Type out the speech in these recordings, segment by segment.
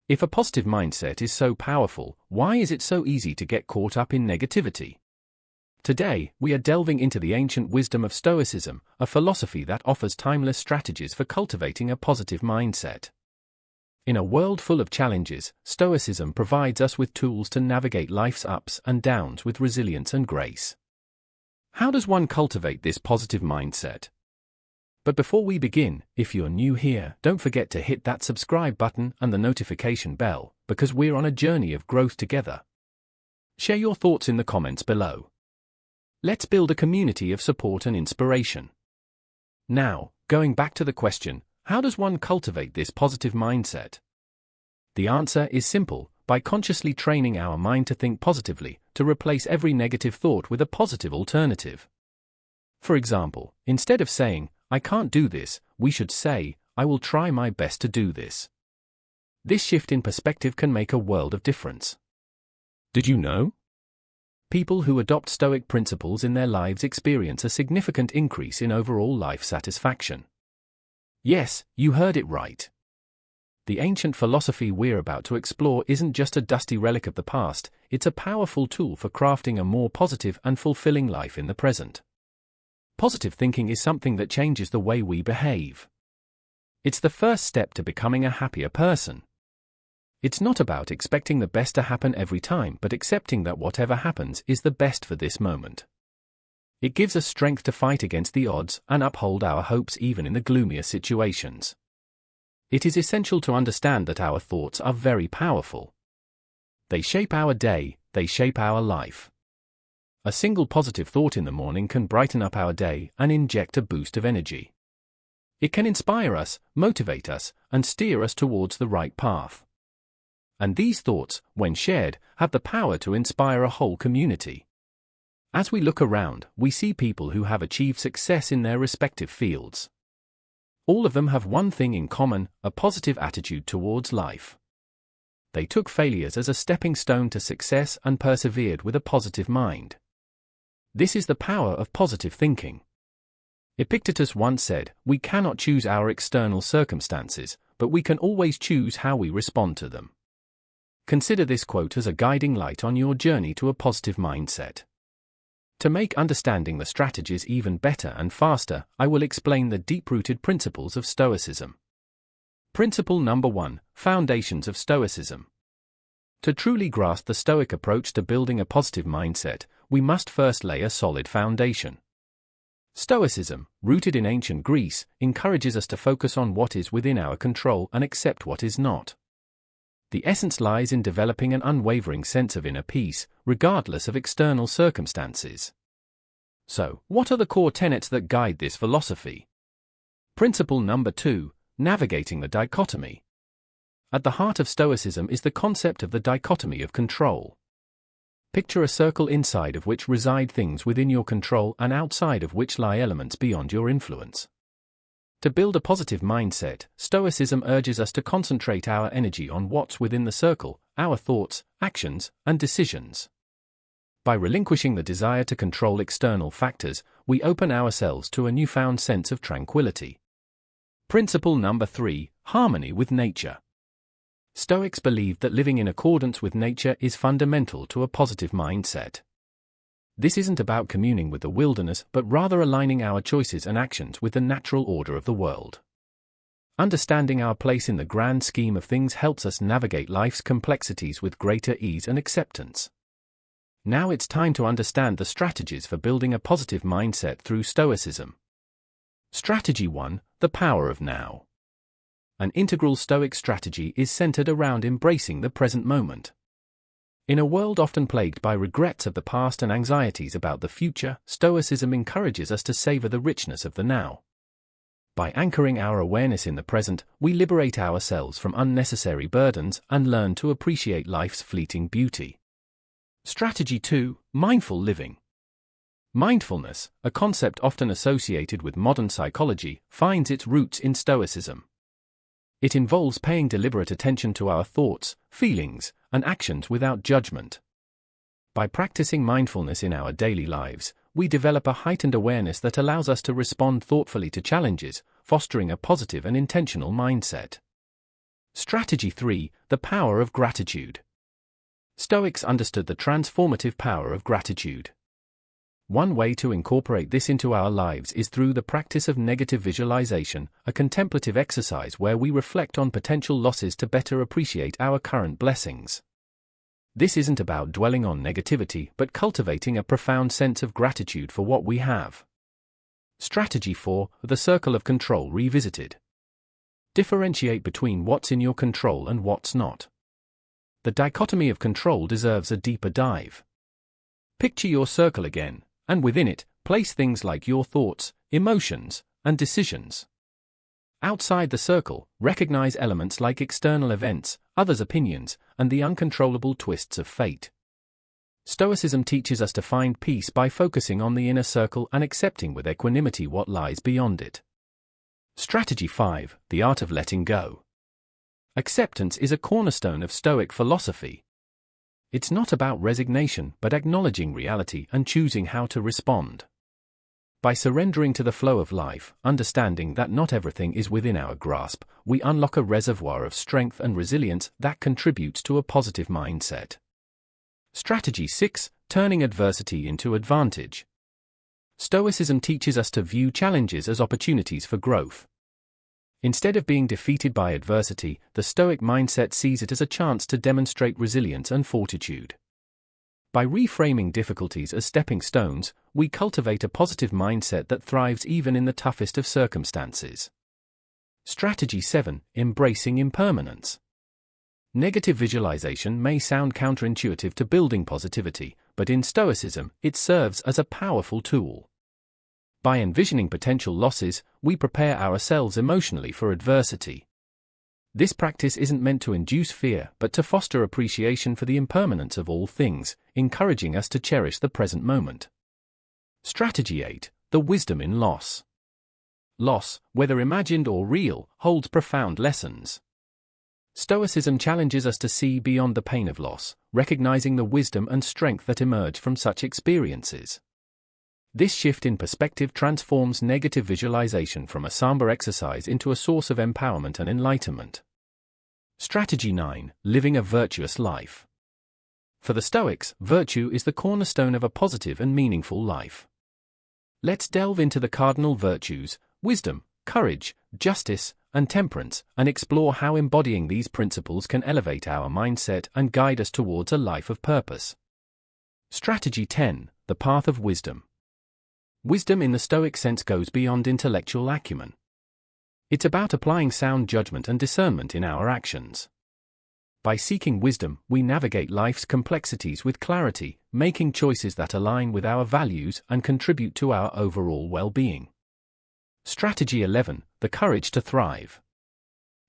If a positive mindset is so powerful, why is it so easy to get caught up in negativity? Today, we are delving into the ancient wisdom of Stoicism, a philosophy that offers timeless strategies for cultivating a positive mindset. In a world full of challenges, Stoicism provides us with tools to navigate life's ups and downs with resilience and grace. How does one cultivate this positive mindset? But before we begin, if you're new here, don't forget to hit that subscribe button and the notification bell, because we're on a journey of growth together. Share your thoughts in the comments below. Let's build a community of support and inspiration. Now, going back to the question, how does one cultivate this positive mindset? The answer is simple: by consciously training our mind to think positively, to replace every negative thought with a positive alternative. For example, instead of saying, "I can't do this," we should say, "I will try my best to do this." This shift in perspective can make a world of difference. Did you know? People who adopt Stoic principles in their lives experience a significant increase in overall life satisfaction. Yes, you heard it right. The ancient philosophy we're about to explore isn't just a dusty relic of the past, it's a powerful tool for crafting a more positive and fulfilling life in the present. Positive thinking is something that changes the way we behave. It's the first step to becoming a happier person. It's not about expecting the best to happen every time, but accepting that whatever happens is the best for this moment. It gives us strength to fight against the odds and uphold our hopes even in the gloomier situations. It is essential to understand that our thoughts are very powerful. They shape our day, they shape our life. A single positive thought in the morning can brighten up our day and inject a boost of energy. It can inspire us, motivate us, and steer us towards the right path. And these thoughts, when shared, have the power to inspire a whole community. As we look around, we see people who have achieved success in their respective fields. All of them have one thing in common: a positive attitude towards life. They took failures as a stepping stone to success and persevered with a positive mind. This is the power of positive thinking. Epictetus once said, "We cannot choose our external circumstances, but we can always choose how we respond to them." Consider this quote as a guiding light on your journey to a positive mindset. To make understanding the strategies even better and faster, I will explain the deep-rooted principles of Stoicism. Principle number 1: Foundations of Stoicism. To truly grasp the Stoic approach to building a positive mindset, we must first lay a solid foundation. Stoicism, rooted in ancient Greece, encourages us to focus on what is within our control and accept what is not. The essence lies in developing an unwavering sense of inner peace, regardless of external circumstances. So, what are the core tenets that guide this philosophy? Principle number 2: Navigating the dichotomy. At the heart of Stoicism is the concept of the dichotomy of control. Picture a circle inside of which reside things within your control and outside of which lie elements beyond your influence. To build a positive mindset, Stoicism urges us to concentrate our energy on what's within the circle: our thoughts, actions, and decisions. By relinquishing the desire to control external factors, we open ourselves to a newfound sense of tranquility. Principle number 3: Harmony with nature. Stoics believe that living in accordance with nature is fundamental to a positive mindset. This isn't about communing with the wilderness, but rather aligning our choices and actions with the natural order of the world. Understanding our place in the grand scheme of things helps us navigate life's complexities with greater ease and acceptance. Now it's time to understand the strategies for building a positive mindset through Stoicism. Strategy 1: The power of now. An integral Stoic strategy is centered around embracing the present moment. In a world often plagued by regrets of the past and anxieties about the future, Stoicism encourages us to savor the richness of the now. By anchoring our awareness in the present, we liberate ourselves from unnecessary burdens and learn to appreciate life's fleeting beauty. Strategy 2: Mindful living. Mindfulness, a concept often associated with modern psychology, finds its roots in Stoicism. It involves paying deliberate attention to our thoughts, feelings, and actions without judgment. By practicing mindfulness in our daily lives, we develop a heightened awareness that allows us to respond thoughtfully to challenges, fostering a positive and intentional mindset. Strategy 3: The power of gratitude. Stoics understood the transformative power of gratitude. One way to incorporate this into our lives is through the practice of negative visualization, a contemplative exercise where we reflect on potential losses to better appreciate our current blessings. This isn't about dwelling on negativity but cultivating a profound sense of gratitude for what we have. Strategy 4: The circle of control revisited. Differentiate between what's in your control and what's not. The dichotomy of control deserves a deeper dive. Picture your circle again, and within it, place things like your thoughts, emotions, and decisions. Outside the circle, recognize elements like external events, others' opinions, and the uncontrollable twists of fate. Stoicism teaches us to find peace by focusing on the inner circle and accepting with equanimity what lies beyond it. Strategy 5: The art of letting go. Acceptance is a cornerstone of Stoic philosophy. It's not about resignation but acknowledging reality and choosing how to respond. By surrendering to the flow of life, understanding that not everything is within our grasp, we unlock a reservoir of strength and resilience that contributes to a positive mindset. Strategy 6: Turning adversity into advantage. Stoicism teaches us to view challenges as opportunities for growth. Instead of being defeated by adversity, the Stoic mindset sees it as a chance to demonstrate resilience and fortitude. By reframing difficulties as stepping stones, we cultivate a positive mindset that thrives even in the toughest of circumstances. Strategy 7: Embracing impermanence. Negative visualization may sound counterintuitive to building positivity, but in Stoicism, it serves as a powerful tool. By envisioning potential losses, we prepare ourselves emotionally for adversity. This practice isn't meant to induce fear but to foster appreciation for the impermanence of all things, encouraging us to cherish the present moment. Strategy 8: The wisdom in loss. Loss, whether imagined or real, holds profound lessons. Stoicism challenges us to see beyond the pain of loss, recognizing the wisdom and strength that emerge from such experiences. This shift in perspective transforms negative visualization from a somber exercise into a source of empowerment and enlightenment. Strategy 9: Living a virtuous life. For the Stoics, virtue is the cornerstone of a positive and meaningful life. Let's delve into the cardinal virtues: wisdom, courage, justice, and temperance, and explore how embodying these principles can elevate our mindset and guide us towards a life of purpose. Strategy 10: The path of wisdom. Wisdom in the Stoic sense goes beyond intellectual acumen. It's about applying sound judgment and discernment in our actions. By seeking wisdom, we navigate life's complexities with clarity, making choices that align with our values and contribute to our overall well-being. Strategy 11: The courage to thrive.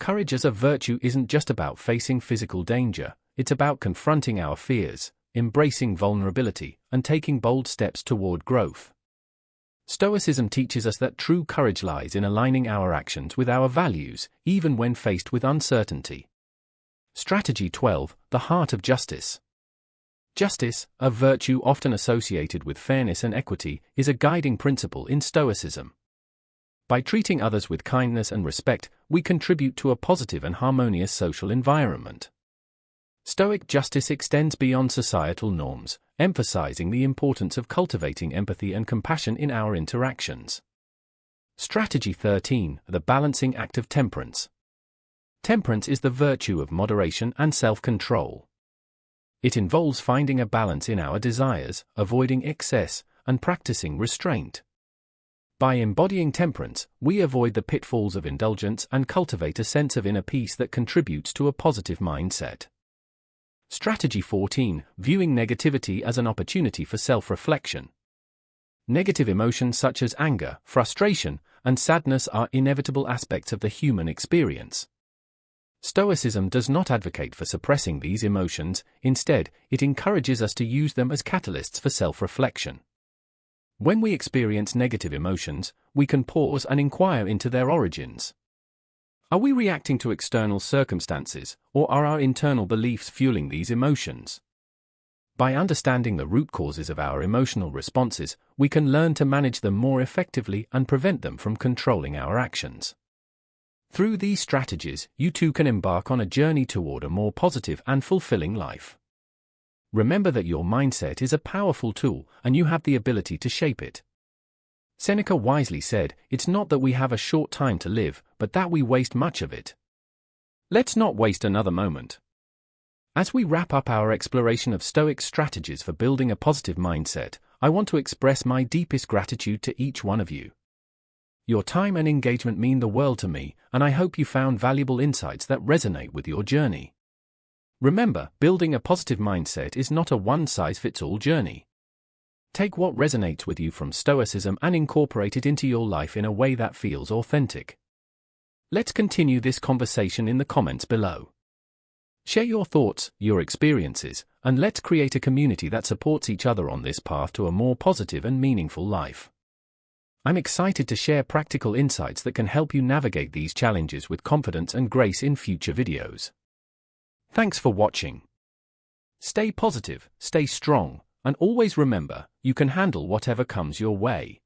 Courage as a virtue isn't just about facing physical danger, it's about confronting our fears, embracing vulnerability, and taking bold steps toward growth. Stoicism teaches us that true courage lies in aligning our actions with our values, even when faced with uncertainty. Strategy 12: The heart of justice. Justice, a virtue often associated with fairness and equity, is a guiding principle in Stoicism. By treating others with kindness and respect, we contribute to a positive and harmonious social environment. Stoic justice extends beyond societal norms, emphasizing the importance of cultivating empathy and compassion in our interactions. Strategy 13: The balancing act of temperance. Temperance is the virtue of moderation and self-control. It involves finding a balance in our desires, avoiding excess, and practicing restraint. By embodying temperance, we avoid the pitfalls of indulgence and cultivate a sense of inner peace that contributes to a positive mindset. Strategy 14: Viewing negativity as an opportunity for self-reflection. Negative emotions such as anger, frustration, and sadness are inevitable aspects of the human experience. Stoicism does not advocate for suppressing these emotions, instead, it encourages us to use them as catalysts for self-reflection. When we experience negative emotions, we can pause and inquire into their origins. Are we reacting to external circumstances, or are our internal beliefs fueling these emotions? By understanding the root causes of our emotional responses, we can learn to manage them more effectively and prevent them from controlling our actions. Through these strategies, you too can embark on a journey toward a more positive and fulfilling life. Remember that your mindset is a powerful tool, and you have the ability to shape it. Seneca wisely said, "It's not that we have a short time to live, but that we waste much of it." Let's not waste another moment. As we wrap up our exploration of Stoic strategies for building a positive mindset, I want to express my deepest gratitude to each one of you. Your time and engagement mean the world to me, and I hope you found valuable insights that resonate with your journey. Remember, building a positive mindset is not a one-size-fits-all journey. Take what resonates with you from Stoicism and incorporate it into your life in a way that feels authentic. Let's continue this conversation in the comments below. Share your thoughts, your experiences, and let's create a community that supports each other on this path to a more positive and meaningful life. I'm excited to share practical insights that can help you navigate these challenges with confidence and grace in future videos. Thanks for watching. Stay positive, stay strong, and always remember, you can handle whatever comes your way.